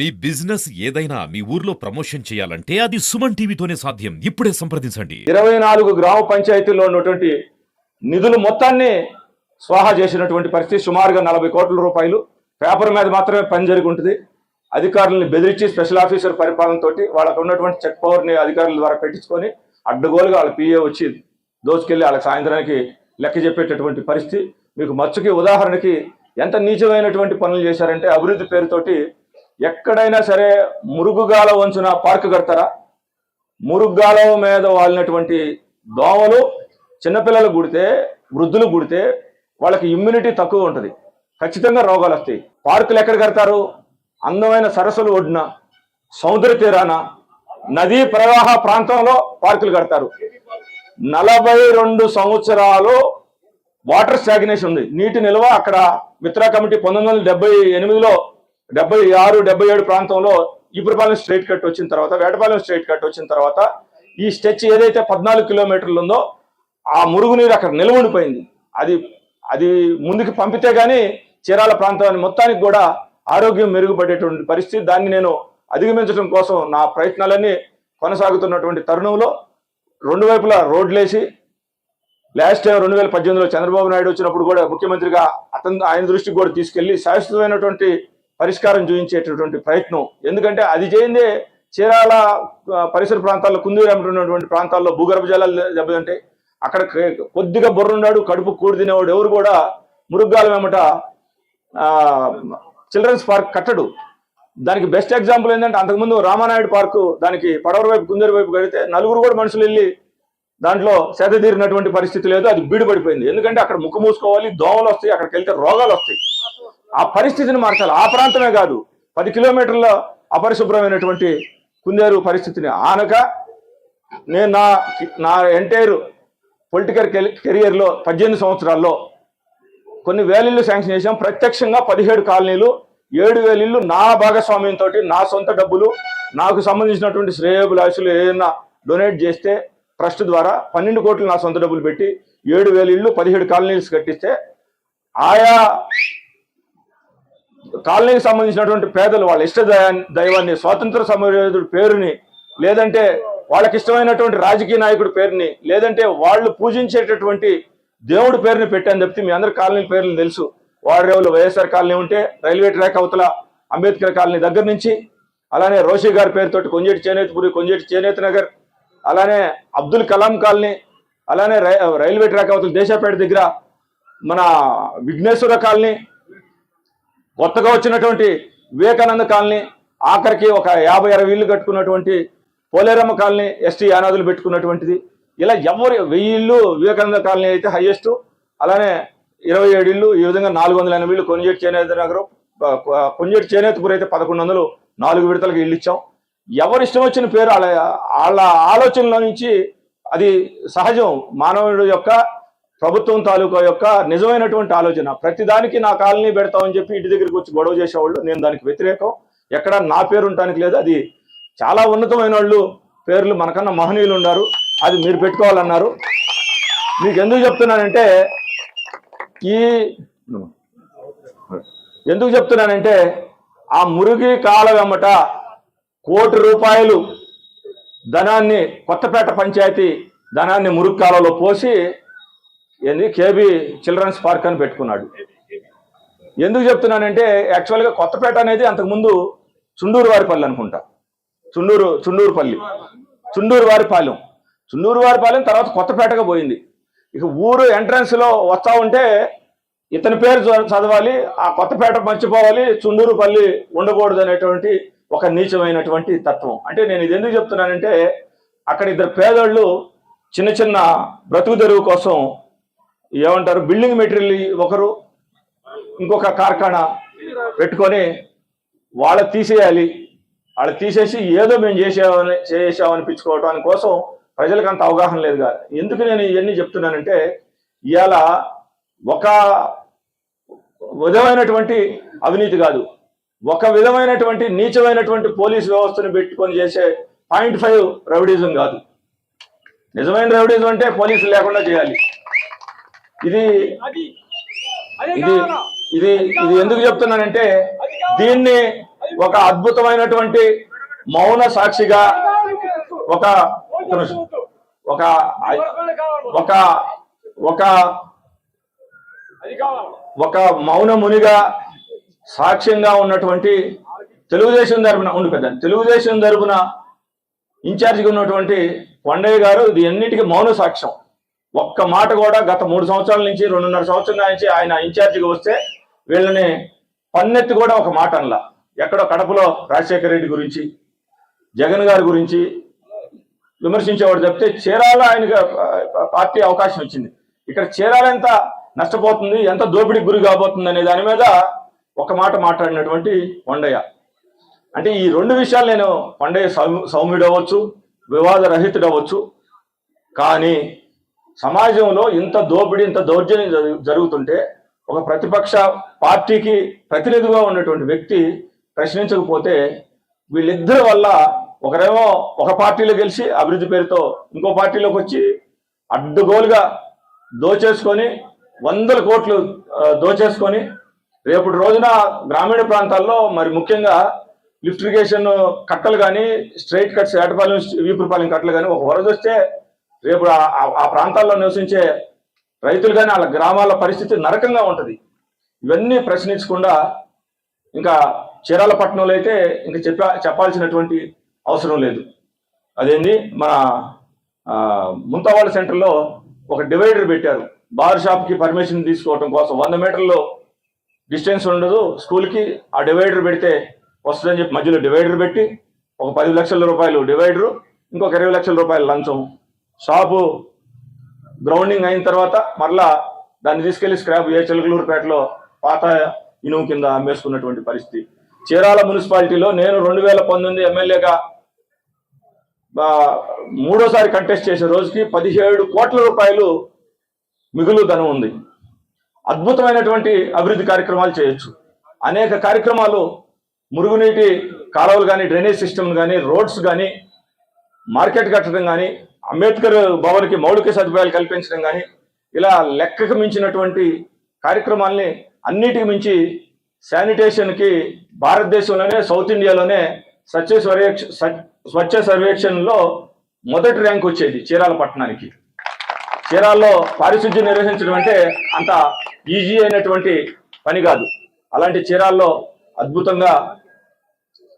మీ business ఏదైనా మీ ఊర్లో promotion చేయాలంటే అది సుమన్ టీవీతోనే సాధ్యం. ఇప్పుడే సంప్రదించండి. 24 గ్రామ పంచాయతీల్లో ఉన్నటువంటి నిధులు మొత్తాన్ని స్వాహా చేసినటువంటి పరిస్థితి. సుమారుగా 40 కోట్ల రూపాయలు పేపర్ మీద మాత్రమే పని జరిగి ఉంటుంది. అధికారులను బెదిరించి స్పెషల్ ఆఫీసర్ పరిపాలనతో వాళ్ళకు ఉన్నటువంటి చెక్ పవర్ని అధికారుల ద్వారా పెట్టించుకొని అడ్డగోలుగా వాళ్ళ పిఏ వచ్చి దోచుకెళ్ళి వాళ్ళకి సాయంత్రానికి లెక్క చెప్పేటటువంటి పరిస్థితి. మీకు మచ్చుకి ఉదాహరణకి ఎంత నీచమైనటువంటి పనులు చేశారంటే, అభివృద్ధి పేరుతోటి ఎక్కడైనా సరే మురుగుగాల వంచున పార్కు కడతారా? మురుగుగాల మీద వాలినటువంటి దోమలు చిన్నపిల్లలు గుడితే, వృద్ధులు గుడితే వాళ్ళకి ఇమ్యూనిటీ తక్కువ ఉంటుంది, ఖచ్చితంగా రోగాలు వస్తాయి. పార్కులు ఎక్కడ కడతారు? అందమైన సరస్సులు ఒడ్డున, సముద్ర తీరాన, నదీ ప్రవాహ ప్రాంతంలో పార్కులు కడతారు. 42 సంవత్సరాలు వాటర్ స్టాగ్నేషన్ ఉంది, నీటి నిల్వ. అక్కడ మిత్రా కమిటీ 1978లో 76, 77 ప్రాంతంలో ఈపురపాలెం స్ట్రైట్ కట్ వచ్చిన తర్వాత, వేటపాలెం స్ట్రైట్ కట్ వచ్చిన తర్వాత ఈ స్ట్రెచ్ ఏదైతే 14 కిలోమీటర్లు ఉందో ఆ మురుగునీరు అక్కడ నిల్వ ఉండిపోయింది. అది ముందుకు పంపితే గానీ చీరాల ప్రాంతాన్ని మొత్తానికి కూడా ఆరోగ్యం మెరుగుపడేటువంటి పరిస్థితి. దాన్ని నేను అధిగమించడం కోసం నా ప్రయత్నాలన్నీ కొనసాగుతున్నటువంటి తరుణంలో రెండు వైపులా రోడ్లేసి, లాస్ట్ టైం 2018లో చంద్రబాబు నాయుడు వచ్చినప్పుడు కూడా ముఖ్యమంత్రిగా ఆయన దృష్టికి కూడా తీసుకెళ్లి శాశ్వతమైనటువంటి పరిష్కారం చూపించేటటువంటి ప్రయత్నం. ఎందుకంటే అది చేయిందే చీరాల పరిసర ప్రాంతాల్లో, కుందూరు ఉన్నటువంటి ప్రాంతాల్లో భూగర్భ జలాలు దెబ్బతింటాయి. అక్కడ కొద్దిగా బుర్రున్నాడు, కడుపు కూడి తినేవాడు ఎవరు కూడా మురుగ్గాల వెంబట చిల్డ్రన్స్ పార్క్ కట్టడు. దానికి బెస్ట్ ఎగ్జాంపుల్ ఏంటంటే, అంతకుముందు రామానాయుడు పార్కు దానికి పడవర వైపు, కుందూరు వైపు కడితే నలుగురు కూడా మనుషులు వెళ్ళి దాంట్లో సేద తీరినటువంటి పరిస్థితి లేదు. అది బీడుపడిపోయింది. ఎందుకంటే అక్కడ ముక్కు మూసుకోవాలి, దోమలు వస్తాయి, అక్కడికి వెళ్తే రోగాలు వస్తాయి. ఆ పరిస్థితిని మార్చాలి. ఆ ప్రాంతమే కాదు, 10 కిలోమీటర్ల అపరిశుభ్రమైనటువంటి కుందేరు పరిస్థితిని ఆనక నేను నా ఎంటైర్ పొలిటికల్ కెరియర్లో 18 సంవత్సరాల్లో కొన్ని వేల ఇళ్ళు శాంక్షన్ చేశాం. ప్రత్యక్షంగా 17 కాలనీలు, 7,000 ఇళ్ళు నా భాగస్వామ్యంతో, నా సొంత డబ్బులు, నాకు సంబంధించినటువంటి శ్రేయోభిలాషులు ఏదైనా డొనేట్ చేస్తే ట్రస్ట్ ద్వారా 12 కోట్లు నా సొంత డబ్బులు పెట్టి 7,000 ఇళ్ళు 17 కాలనీలు కట్టిస్తే, ఆయా కాలనీకి సంబంధించినటువంటి పేదలు వాళ్ళ ఇష్ట దైవాన్ని, స్వాతంత్ర సమరయోధుడి పేరుని, లేదంటే వాళ్ళకి ఇష్టమైనటువంటి రాజకీయ నాయకుడి పేరుని, లేదంటే వాళ్ళు పూజించేటటువంటి దేవుడి పేరుని పెట్టాను తప్పితే మీ అందరి కాలనీ పేర్లు తెలుసు. వాడరేవులు వైఎస్ఆర్ కాలనీ ఉంటే రైల్వే ట్రాక్ అవతల అంబేద్కర్ కాలనీ దగ్గర నుంచి, అలానే రోషి గారి పేరుతోటి కొంజేటి చేనేతపురి, కొంజేటి చేనేత నగర్, అలానే అబ్దుల్ కలాం కాలనీ, అలానే రైల్వే ట్రాక్ అవతల దేశాపేట దగ్గర మన విఘ్నేశ్వర కాలనీ, కొత్తగా వచ్చినటువంటి వివేకానంద కాలనీ, ఆఖరికి ఒక 50-60 ఇళ్ళు కట్టుకున్నటువంటి పోలేరమ్మ కాలనీ, ఎస్టీ యానాదులు పెట్టుకున్నటువంటిది. ఇలా 1000 ఇళ్ళు వివేకానంద కాలనీ అయితే హైయెస్ట్, అలానే 27 ఇళ్ళు, ఈ విధంగా 480 ఇళ్ళు కొంజేటి చేనేత నగరం, కొంజేటి చేనేతపురి అయితే 1100 4 విడతలకు ఇళ్ళు ఇచ్చాం. ఎవరు ఇష్టం వచ్చిన పేరు వాళ్ళ ఆలోచనలో నుంచి, అది సహజం. మానవుడు యొక్క, ప్రభుత్వం తాలూకా యొక్క నిజమైనటువంటి ఆలోచన. ప్రతిదానికి నా కాలనీ పెడతామని చెప్పి ఇంటి దగ్గరికి వచ్చి గొడవ చేసేవాళ్ళు, నేను దానికి వ్యతిరేకం. ఎక్కడ నా పేరు ఉండటానికి లేదు. అది చాలా ఉన్నతమైన వాళ్ళు పేర్లు, మనకన్నా మహనీయులు ఉన్నారు, అది మీరు పెట్టుకోవాలన్నారు. మీకు ఎందుకు చెప్తున్నానంటే, ఆ మురుగి కాల వెంబట 1 కోటి రూపాయలు ధనాన్ని, కొత్తపేట పంచాయతీ ధనాన్ని మురుగు కాలలో పోసి కేబీ చిల్డ్రన్స్ పార్క్ అని పెట్టుకున్నాడు. ఎందుకు చెప్తున్నానంటే, యాక్చువల్గా కొత్తపేట అనేది అంతకుముందు చుండూరు వారిపల్లి అనుకుంటా, చుండూరు వారిపాలెం తర్వాత కొత్తపేటగా పోయింది. ఇక ఊరు ఎంట్రన్స్లో వస్తా ఉంటే ఇతని పేరు చదవాలి, ఆ కొత్తపేట మర్చిపోవాలి, చుండూరుపల్లి ఉండకూడదు అనేటువంటి ఒక నీచమైనటువంటి తత్వం. అంటే నేను ఇది ఎందుకు చెప్తున్నానంటే, అక్కడ ఇద్దరు పేదోళ్ళు చిన్న చిన్న బ్రతుకు తెరువు కోసం ఏమంటారు, బిల్డింగ్ మెటీరియల్ ఒకరు, ఇంకొక కార్ఖానా పెట్టుకొని వాళ్ళకి తీసేయాలి, వాళ్ళకి తీసేసి ఏదో మేము చేసామనిపించుకోవటానికి కోసం ప్రజలకు అంత అవగాహన లేదు కాదు. ఎందుకు నేను ఇవన్నీ చెప్తున్నానంటే, ఇవాళ ఒక విధమైనటువంటి అవినీతి కాదు, ఒక విధమైనటువంటి నీచమైనటువంటి పోలీస్ వ్యవస్థను పెట్టుకొని చేసే 0.5 రౌడీజం కాదు. నిజమైన రౌడీజం అంటే పోలీసులు లేకుండా చేయాలి. ఇది ఇది ఇది ఇది ఎందుకు చెప్తున్నానంటే, దీన్ని ఒక అద్భుతమైనటువంటి మౌన సాక్షిగా ఒక ఒక ఒక ఒక ఒక మౌన మునిగా సాక్ష్యంగా ఉన్నటువంటి తెలుగుదేశం తరపున ఇన్ఛార్జిగా ఉన్నటువంటి కొండయ్య గారు ఇది అన్నిటికీ మౌన సాక్ష్యం. ఒక్క మాట కూడా గత 3 సంవత్సరాల నుంచి 2.5 సంవత్సరాల నుంచి ఆయన ఇన్ఛార్జిగా వస్తే వీళ్ళని పన్నెత్తి కూడా ఒక మాట అనలా. ఎక్కడో కడపలో రాజశేఖర రెడ్డి గురించి, జగన్ గారి గురించి విమర్శించేవాడు చెప్తే చీరాల ఆయనకి పార్టీ అవకాశం ఇచ్చింది. ఇక్కడ చీరాల ఎంత నష్టపోతుంది, ఎంత దోపిడీకి గురి కాబోతుంది అనే దాని మీద ఒక మాట మాట్లాడినటువంటి కొండయ్య. అంటే ఈ 2 విషయాలు నేను కొండయ్య సౌమ్యుడు అవ్వచ్చు, వివాద రహితుడు అవ్వచ్చు, కానీ సమాజంలో ఇంత దోపిడీ ఇంత దౌర్జన్యం జరుగుతుంటే ఒక ప్రతిపక్ష పార్టీకి ప్రతినిధిగా ఉన్నటువంటి వ్యక్తి ప్రశ్నించకపోతే వీళ్ళిద్దరి వల్ల ఒకరేమో ఒక పార్టీలో గెలిచి అభివృద్ధి పేరుతో ఇంకో పార్టీలోకి వచ్చి అడ్డుగోలుగా దోచేసుకొని 100 కోట్లు దోచేసుకొని రేపటి రోజున గ్రామీణ ప్రాంతాల్లో మరి ముఖ్యంగా లిఫ్ట్ ఇరిగేషన్ కట్టలు కానీ స్ట్రైట్ కట్స్ ఏటపాలెం వీపురపాలెం కట్టలు కానీ ఒక వరద వస్తే రేపు ఆ ప్రాంతాల్లో నివసించే రైతులు కానీ వాళ్ళ గ్రామాల పరిస్థితి నరకంగా ఉంటుంది. ఇవన్నీ ప్రశ్నించకుండా ఇంకా చీరాల పట్టణంలో అయితే ఇంకా చెప్పాల్సినటువంటి అవసరం లేదు. అదేంది మన ముంతావాళ్ళ సెంటర్లో ఒక డివైడర్ పెట్టారు. బార్ షాప్కి పర్మిషన్ తీసుకోవడం కోసం 100 మీటర్లు డిస్టెన్స్ ఉండదు స్కూల్కి, ఆ డివైడర్ పెడితే వస్తుందని చెప్పి మధ్యలో డివైడర్ పెట్టి ఒక 10 లక్షల రూపాయలు డివైడరు, ఇంకొక 20 లక్షల రూపాయలు లంచం. షాపు గ్రౌండింగ్ అయిన తర్వాత మరలా దాన్ని తీసుకెళ్లి స్క్రాప్ చిలకలూరుపేటలో పాత ఇనుము కింద అమ్మేసుకున్నటువంటి పరిస్థితి. చీరాల మున్సిపాలిటీలో నేను 2019 ఎమ్మెల్యేగా 3వ కంటెస్ట్ చేసే రోజుకి 17 కోట్ల రూపాయలు మిగులు ధనం ఉంది. అద్భుతమైనటువంటి అభివృద్ధి కార్యక్రమాలు చేయొచ్చు. అనేక కార్యక్రమాలు మురుగునీటి కాలువలు కానీ, డ్రైనేజ్ సిస్టమ్ కానీ, రోడ్స్ కానీ, మార్కెట్ కట్టడం కానీ, అంబేద్కర్ భవన్కి మౌలిక సదుపాయాలు కల్పించడం కానీ, ఇలా లెక్కకు మించినటువంటి కార్యక్రమాల్ని అన్నిటికి మించి శానిటేషన్కి భారతదేశంలోనే సౌత్ ఇండియాలోనే స్వచ్ఛ సర్వేక్షణలో మొదటి ర్యాంక్ వచ్చేది చీరాల పట్టణానికి. చీరాల్లో పారిశుద్ధ్యం నిర్వహించడం అంటే అంత ఈజీ అయినటువంటి పని కాదు. అలాంటి చీరాల్లో అద్భుతంగా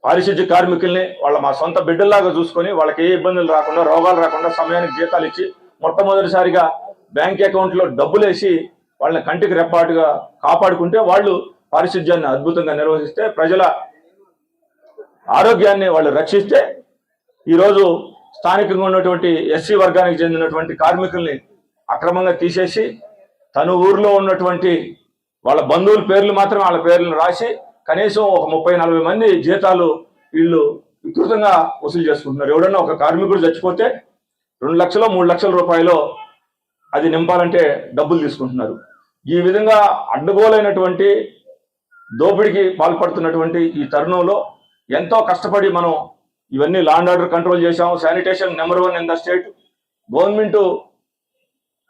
పారిశుద్ధ్య కార్మికుల్ని మా సొంత బిడ్డల్లాగా చూసుకొని వాళ్ళకి ఏ ఇబ్బందులు రాకుండా, రోగాలు రాకుండా సమయానికి జీతాలు ఇచ్చి మొట్టమొదటిసారిగా బ్యాంక్ అకౌంట్లో డబ్బులు వేసి వాళ్ళని కంటికి రెప్పాటుగా కాపాడుకుంటే వాళ్ళు పారిశుద్ధ్యాన్ని అద్భుతంగా నిర్వహిస్తే, ప్రజల ఆరోగ్యాన్ని వాళ్ళు రక్షిస్తే, ఈరోజు స్థానికంగా ఉన్నటువంటి ఎస్సీ వర్గానికి చెందినటువంటి కార్మికుల్ని అక్రమంగా తీసేసి తను ఊర్లో ఉన్నటువంటి వాళ్ళ బంధువుల పేర్లు మాత్రం వాళ్ళ పేర్లను రాసి కనీసం ఒక 30-40 మంది జీతాలు వీళ్ళు వికృతంగా వసూలు చేసుకుంటున్నారు. ఎవడన్నా ఒక కార్మికుడు చచ్చిపోతే 2 లక్షలు 3 లక్షల రూపాయలు అది నింపాలంటే డబ్బులు తీసుకుంటున్నారు. ఈ విధంగా అడ్డగోలైనటువంటి దోపిడీకి పాల్పడుతున్నటువంటి ఈ తరుణంలో ఎంతో కష్టపడి మనం ఇవన్నీ లా అండ్ ఆర్డర్ కంట్రోల్ చేశాము. Sanitation number 1 in the state. Government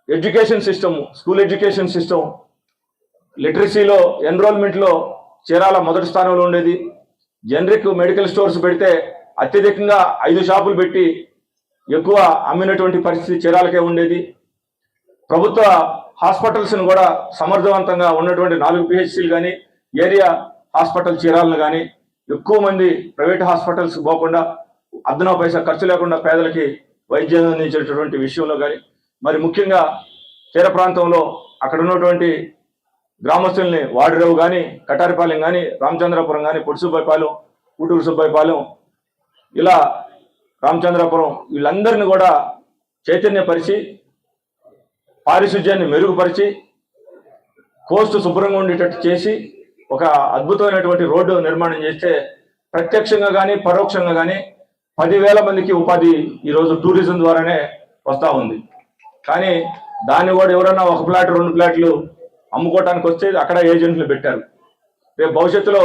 education system, school education system, లిటరసీలో ఎన్రోల్మెంట్లో చీరాల మొదటి స్థానంలో ఉండేది. జనరిక్ మెడికల్ స్టోర్స్ పెడితే అత్యధికంగా 5 షాపులు పెట్టి ఎక్కువ అమ్మినటువంటి పరిస్థితి చీరాలకే ఉండేది. ప్రభుత్వ హాస్పిటల్స్ను కూడా సమర్థవంతంగా ఉన్నటువంటి 4 పిహెచ్సీలు కానీ, ఏరియా హాస్పిటల్ చీరాలను కానీ ఎక్కువ మంది ప్రైవేట్ హాస్పిటల్స్ పోకుండా అదనో పైసా ఖర్చు లేకుండా పేదలకి వైద్యం అందించేటటువంటి విషయంలో కానీ, మరి ముఖ్యంగా తీర ప్రాంతంలో అక్కడ ఉన్నటువంటి గ్రామస్తుల్ని వాడిరావు కానీ, కటారిపాలెం కానీ, రామచంద్రపురం కానీ, పొడిసుబ్బాయిపాలెం, ఊటూరు సుబ్బాయిపాలెం, ఇలా రామచంద్రపురం వీళ్ళందరినీ కూడా చైతన్యపరిచి పారిశుధ్యాన్ని మెరుగుపరిచి కోస్ట్ శుభ్రంగా ఉండేటట్టు చేసి ఒక అద్భుతమైనటువంటి రోడ్డు నిర్మాణం చేస్తే ప్రత్యక్షంగా కానీ పరోక్షంగా కానీ 10,000 మందికి ఉపాధి ఈరోజు టూరిజం ద్వారానే వస్తూ ఉంది. కానీ దాన్ని కూడా ఎవరైనా 1 ప్లాట్ 2 ప్లాట్లు అమ్ముకోవటానికి వస్తే అక్కడ ఏజెంట్లు పెట్టారు. రేపు భవిష్యత్తులో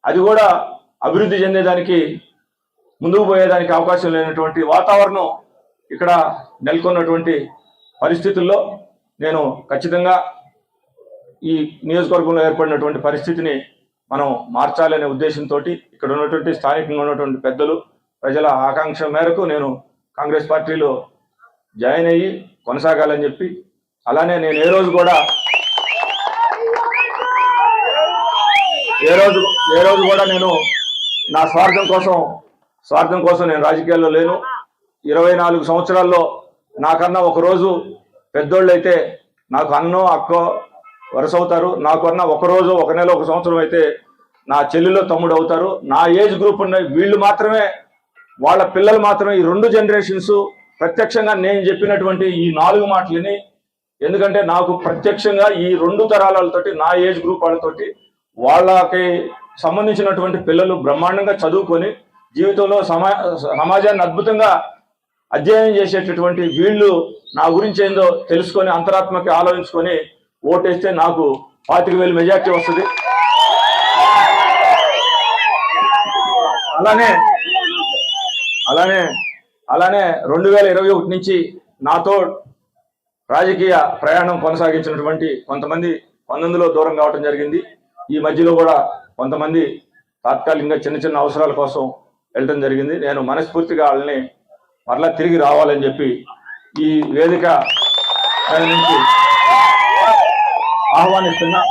అది కూడా అభివృద్ధి చెందేదానికి, ముందుకు పోయేదానికి అవకాశం లేనటువంటి వాతావరణం ఇక్కడ నెలకొన్నటువంటి పరిస్థితుల్లో నేను ఖచ్చితంగా ఈ నియోజకవర్గంలో ఏర్పడినటువంటి పరిస్థితిని మనం మార్చాలనే ఉద్దేశంతో ఇక్కడ ఉన్నటువంటి స్థానికంగా ఉన్నటువంటి పెద్దలు ప్రజల ఆకాంక్ష మేరకు నేను కాంగ్రెస్ పార్టీలో జాయిన్ అయ్యి కొనసాగాలని చెప్పి, అలానే నేను ఏ రోజు కూడా నేను నా స్వార్థం కోసం నేను రాజకీయాల్లో లేను. 24 సంవత్సరాల్లో నాకన్నా ఒకరోజు పెద్దోళ్ళు అయితే నాకు అన్నో అక్కో వరుస అవుతారు. నాకన్నా ఒకరోజు, ఒక నెల, ఒక సంవత్సరం అయితే నా చెల్లెలో తమ్ముడు అవుతారు. నా ఏజ్ గ్రూప్ ఉన్న వీళ్ళు మాత్రమే, వాళ్ళ పిల్లలు మాత్రమే, ఈ 2 జనరేషన్స్ ప్రత్యక్షంగా నేను చెప్పినటువంటి ఈ 4 మాటలని, ఎందుకంటే నాకు ప్రత్యక్షంగా ఈ 2 తరాలతోటి, నా ఏజ్ గ్రూప్ వాళ్ళతోటి, వాళ్ళకి సంబంధించినటువంటి పిల్లలు బ్రహ్మాండంగా చదువుకొని జీవితంలో సమాజాన్ని అద్భుతంగా అధ్యయనం చేసేటటువంటి వీళ్ళు నా గురించి ఏందో తెలుసుకొని అంతరాత్మకి ఆలోచించుకొని ఓటేస్తే నాకు 25,000 మెజార్టీ వస్తుంది. అలానే 2021 నుంచి నాతో రాజకీయ ప్రయాణం కొనసాగించినటువంటి కొంతమంది 19లో దూరం కావడం జరిగింది. ఈ మధ్యలో కూడా కొంతమంది తాత్కాలికంగా చిన్న చిన్న అవసరాల కోసం వెళ్ళడం జరిగింది. నేను మనస్ఫూర్తిగా వాళ్ళని మరలా తిరిగి రావాలని చెప్పి ఈ వేదిక నుంచి ఆహ్వానిస్తున్నా.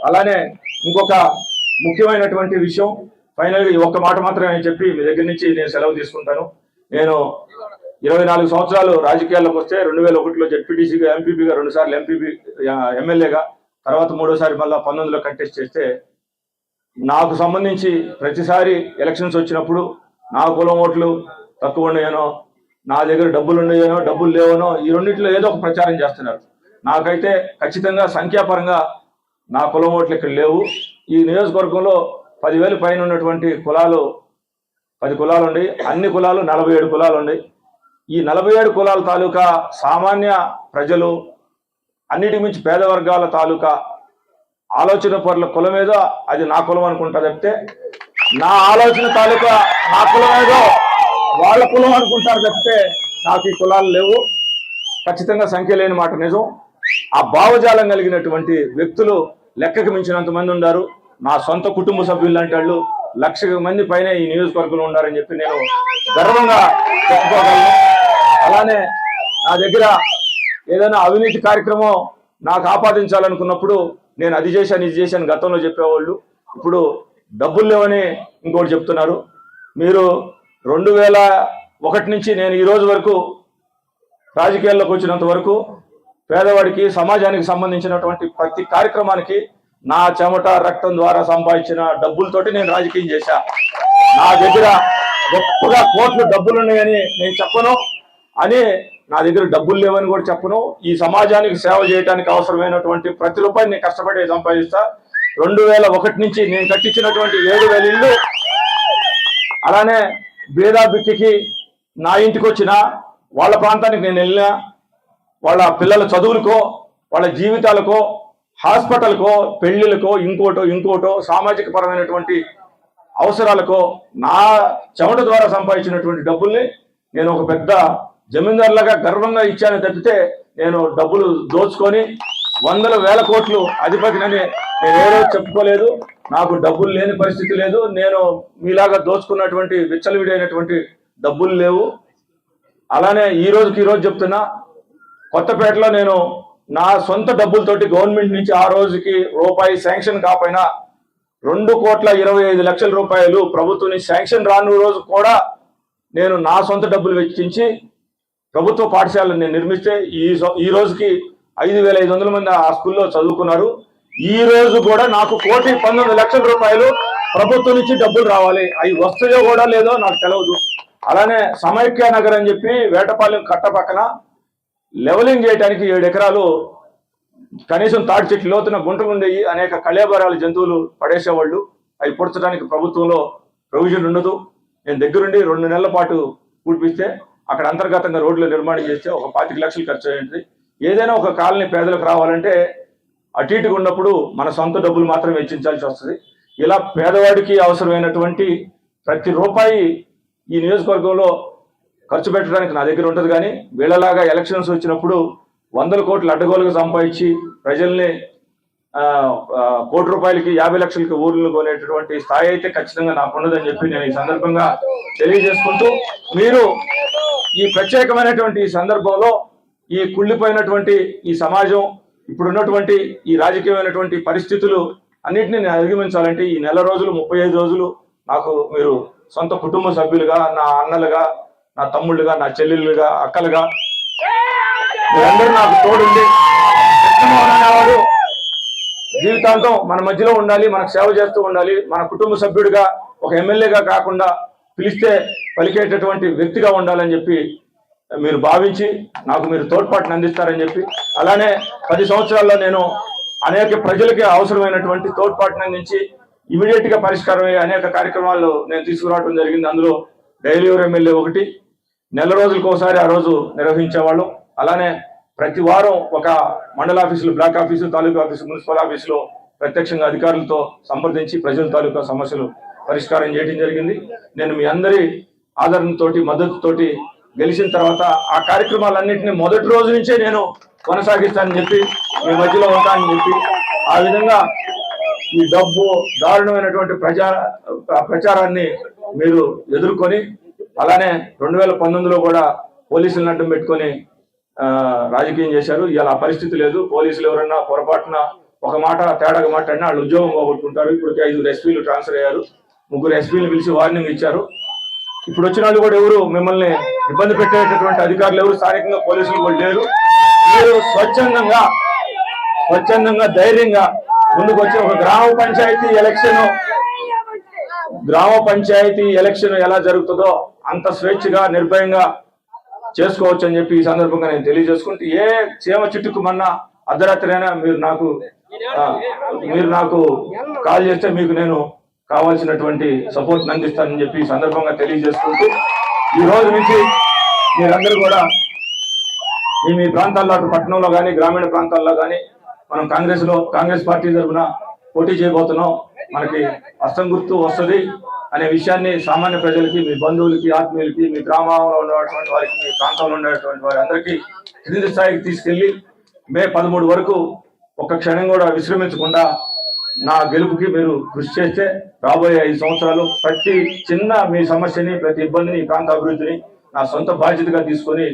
అలానే ఇంకొక ముఖ్యమైనటువంటి విషయం, ఫైనల్గా ఈ ఒక్క మాట మాత్రమే చెప్పి మీ దగ్గర నుంచి నేను సెలవు తీసుకుంటాను. నేను 24 సంవత్సరాలు రాజకీయాల్లోకి వస్తే 2001లో జెడ్పీటీసీగా, ఎంపీపీగా, 2 సార్లు ఎమ్మెల్యేగా, తర్వాత 3ఓసారి మళ్ళీ 19లో కంటెస్ట్ చేస్తే, నాకు సంబంధించి ప్రతిసారి ఎలక్షన్స్ వచ్చినప్పుడు నా కులం ఓట్లు తక్కువ ఉన్నాయనో, నా దగ్గర డబ్బులు ఉన్నాయనో, డబ్బులు లేవనో, ఈ రెండింటిలో ఏదో ఒక ప్రచారం చేస్తున్నారు. నాకైతే ఖచ్చితంగా సంఖ్యాపరంగా నా కులం ఓట్లు ఇక్కడ లేవు. ఈ నియోజకవర్గంలో 10,000 పైన ఉన్నటువంటి కులాలు 10 కులాలు ఉన్నాయి. అన్ని కులాలు 47 కులాలు ఉన్నాయి. ఈ 47 కులాల తాలూకా సామాన్య ప్రజలు, అన్నిటి మించి పేద వర్గాల తాలూకా ఆలోచన పరుల కులం ఏదో అది నా కులం అనుకుంటా తప్పితే, నా ఆలోచన తాలూకా నా కులం ఏదో వాళ్ళ కులం అనుకుంటారు తప్పితే నాకు ఈ కులాలు లేవు. ఖచ్చితంగా సంఖ్య లేని మాట నిజం. ఆ భావజాలం కలిగినటువంటి వ్యక్తులు లెక్కకు మించినంత మంది ఉన్నారు. నా సొంత కుటుంబ సభ్యులు లాంటి వాళ్ళు 1,00,000 మంది పైన ఈ నియోజకవర్గంలో ఉన్నారని చెప్పి నేను గర్వంగా చెప్పుకోగలను. అలానే నా దగ్గర ఏదైనా అవినీతి కార్యక్రమం నాకు ఆపాదించాలనుకున్నప్పుడు నేను అది చేశాను, ఇది చేశాను గతంలో చెప్పేవాళ్ళు ఇప్పుడు డబ్బులు లేవని ఇంకోటి చెప్తున్నారు. మీరు 2001 నుంచి నేను ఈ రోజు వరకు రాజకీయాల్లోకి వచ్చినంత వరకు పేదవాడికి, సమాజానికి సంబంధించినటువంటి ప్రతి కార్యక్రమానికి నా చెమట రక్తం ద్వారా సంపాదించిన డబ్బులతోటి నేను రాజకీయం చేశా. నా దగ్గర గొప్పగా కోట్లు డబ్బులున్నాయని నేను చెప్పను, అని నా దగ్గర డబ్బులు లేవని కూడా చెప్పను. ఈ సమాజానికి సేవ చేయడానికి అవసరమైనటువంటి ప్రతి రూపాయి నేను కష్టపడి సంపాదిస్తా. 2001 నుంచి నేను కట్టించినటువంటి 7,000 ఇళ్ళు, అలానే బీదా బిక్కికి నా ఇంటికి వచ్చిన వాళ్ళ ప్రాంతానికి నేను వెళ్ళినా, వాళ్ళ పిల్లల చదువులకో, వాళ్ళ జీవితాలకో, హాస్పిటల్కో, పెళ్లిళ్ళకో, ఇంకోటో సామాజిక పరమైనటువంటి అవసరాలకో నా చెమట ద్వారా సంపాదించినటువంటి డబ్బుల్ని నేను ఒక పెద్ద జమీందారులాగా గర్వంగా ఇచ్చాను తప్పితే, నేను డబ్బులు దోచుకొని 100,000 కోట్లు అధిపతినని నేను ఏ రోజు చెప్పుకోలేదు. నాకు డబ్బులు లేని పరిస్థితి లేదు. నేను మీలాగా దోచుకున్నటువంటి విచ్చలవిడైనటువంటి డబ్బులు లేవు. అలానే ఈ రోజు చెప్తున్నా, కొత్తపేటలో నేను నా సొంత డబ్బులతోటి గవర్నమెంట్ నుంచి ఆ రోజుకి రూపాయి శాంక్షన్ కాకపోయినా 2,25,00,000 రూపాయలు ప్రభుత్వం నుంచి శాంక్షన్ రాని రోజు కూడా నేను నా సొంత డబ్బులు వెచ్చించి ప్రభుత్వ పాఠశాలను నేను నిర్మిస్తే ఈ రోజుకి 5,500 మంది ఆ స్కూల్లో చదువుకున్నారు. ఈ రోజు కూడా నాకు 1,19,00,000 రూపాయలు ప్రభుత్వం నుంచి డబ్బులు రావాలి. అవి వస్తాయో కూడా లేదో నాకు తెలియదు. అలానే సమైక్య నగర్ అని చెప్పి వేటపాలెం కట్ట పక్కన లెవలింగ్ చేయడానికి 7 ఎకరాలు కనీసం తాటి చెట్లు లోతున గుంటలు ఉండేవి. అనేక కళేబరాలు జంతువులు పడేసేవాళ్ళు. అవి పొడచడానికి ప్రభుత్వంలో ప్రొవిజన్ ఉండదు. నేను దగ్గరుండి 2 నెలల పాటు కూడిపిస్తే అక్కడ అంతర్గతంగా రోడ్లు నిర్మాణం చేస్తే ఒక 25 లక్షలు ఖర్చు అయ్యింది. ఏదైనా ఒక కాలనీ పేదలకు రావాలంటే అటు ఇటుగా ఉన్నప్పుడు మన సొంత డబ్బులు మాత్రం వెచ్చించాల్సి వస్తుంది. ఇలా పేదవాడికి అవసరమైనటువంటి ప్రతి రూపాయి ఈ నియోజకవర్గంలో ఖర్చు పెట్టడానికి నా దగ్గర ఉంటుంది. కానీ వీళ్ళలాగా ఎలక్షన్స్ వచ్చినప్పుడు 100 కోట్లు అడ్డగోలుగా సంపాదించి ప్రజల్ని కోటి రూపాయలకి 50 లక్షలకి ఊర్లు కొనేటటువంటి స్థాయి అయితే ఖచ్చితంగా నాకు ఉండదని చెప్పి నేను ఈ సందర్భంగా తెలియజేసుకుంటూ, మీరు ఈ ప్రత్యేకమైనటువంటి ఈ సందర్భంలో ఈ కుళ్ళిపోయినటువంటి ఈ సమాజం, ఇప్పుడున్నటువంటి ఈ రాజకీయమైనటువంటి పరిస్థితులు అన్నింటినీ నేను అధిగమించాలంటే ఈ నెల రోజులు 35 రోజులు నాకు మీరు సొంత కుటుంబ సభ్యులుగా, నా అన్నలుగా, నా తమ్ముళ్ళుగా, నా చెల్లెళ్ళుగా, అక్కలుగా మీరందరూ నాకు తోడుండి కృష్ణమోహన్ అనేవాడు జీవితాంతం మన మధ్యలో ఉండాలి, మనకు సేవ చేస్తూ ఉండాలి, మన కుటుంబ సభ్యుడిగా ఒక ఎమ్మెల్యేగా కాకుండా పిలిస్తే పలికేటటువంటి వ్యక్తిగా ఉండాలని చెప్పి మీరు భావించి నాకు మీరు తోడ్పాటును అందిస్తారని చెప్పి, అలానే 10 సంవత్సరాల్లో నేను అనేక ప్రజలకి అవసరమైనటువంటి తోడ్పాటును అందించి ఇమీడియట్ గా పరిష్కారం అయ్యే అనేక కార్యక్రమాలు నేను తీసుకురావడం జరిగింది. అందులో డైలీ ఎమ్మెల్యే ఒకటి, నెల రోజులకు ఒకసారి ఆ రోజు నిర్వహించేవాళ్ళం. అలానే ప్రతి వారం ఒక మండల ఆఫీసులు, బ్లాక్ ఆఫీసు, తాలూకా ఆఫీసు, మున్సిపల్ ఆఫీసులో ప్రత్యక్షంగా అధికారులతో సంప్రదించి ప్రజల తాలూకా సమస్యలు పరిష్కారం చేయడం జరిగింది. నేను మీ అందరి ఆదరణతోటి, మద్దతుతోటి గెలిచిన తర్వాత ఆ కార్యక్రమాలన్నింటినీ మొదటి రోజు నుంచే నేను కొనసాగిస్తానని చెప్పి, మీ మధ్యలో ఉంటానని చెప్పి, ఆ విధంగా ఈ డబ్బు దారుణమైనటువంటి ప్రచారాన్ని మీరు ఎదుర్కొని, అలానే 2019లో కూడా పోలీసులను అడ్డం పెట్టుకొని రాజకీయం చేశారు. ఇలా పరిస్థితి లేదు. పోలీసులు ఎవరన్నా పొరపాటున ఒక మాట తేడాగా మాట్లాడినా వాళ్ళు ఉద్యోగం పోగొట్టుకుంటారు. ఇప్పటికే 5 ఎస్పీలు ట్రాన్స్ఫర్ అయ్యారు, 3 ఎస్పీలు పిలిచి వార్నింగ్ ఇచ్చారు. ఇప్పుడు వచ్చిన వాళ్ళు కూడా ఎవరు మిమ్మల్ని ఇబ్బంది పెట్టేటటువంటి అధికారులు ఎవరు స్థానికంగా పోలీసులు కూడా లేరు. మీరు స్వచ్ఛందంగా ధైర్యంగా ముందుకు వచ్చి ఒక గ్రామ పంచాయతీ ఎలక్షన్ ఎలా జరుగుతుందో అంత స్వేచ్ఛగా, నిర్భయంగా చేసుకోవచ్చు అని చెప్పి ఈ సందర్భంగా నేను తెలియజేసుకుంటూ, ఏ చీమ చిట్టుకు మొన్న అర్ధరాత్రి అయినా మీరు నాకు కాల్ చేస్తే మీకు నేను కావాల్సినటువంటి సపోర్ట్ అందిస్తానని చెప్పి ఈ సందర్భంగా తెలియజేసుకుంటూ, ఈ రోజు నుంచి మీరందరూ కూడా మీ ప్రాంతాల్లో, అటు పట్టణంలో కానీ గ్రామీణ ప్రాంతాల్లో కానీ మనం కాంగ్రెస్ పార్టీ తరఫున పోటీ చేయబోతున్నాం. మనకి హస్తం గుర్తు వస్తుంది అనే విషయాన్ని సామాన్య ప్రజలకి, మీ బంధువులకి, ఆత్మీయులకి, మీ గ్రామంలో ఉన్నటువంటి వారికి, మీ ప్రాంతంలో ఉండేటువంటి వారి అందరికీ క్రింది స్థాయికి తీసుకెళ్లి మే 13 వరకు ఒక్క క్షణం కూడా విశ్రమించకుండా నా గెలుపుకి మీరు కృషి చేస్తే రాబోయే 5 సంవత్సరాలు ప్రతి చిన్న మీ సమస్యని, ప్రతి ఇబ్బందిని, ఈ ప్రాంత అభివృద్ధిని నా సొంత బాధ్యతగా తీసుకొని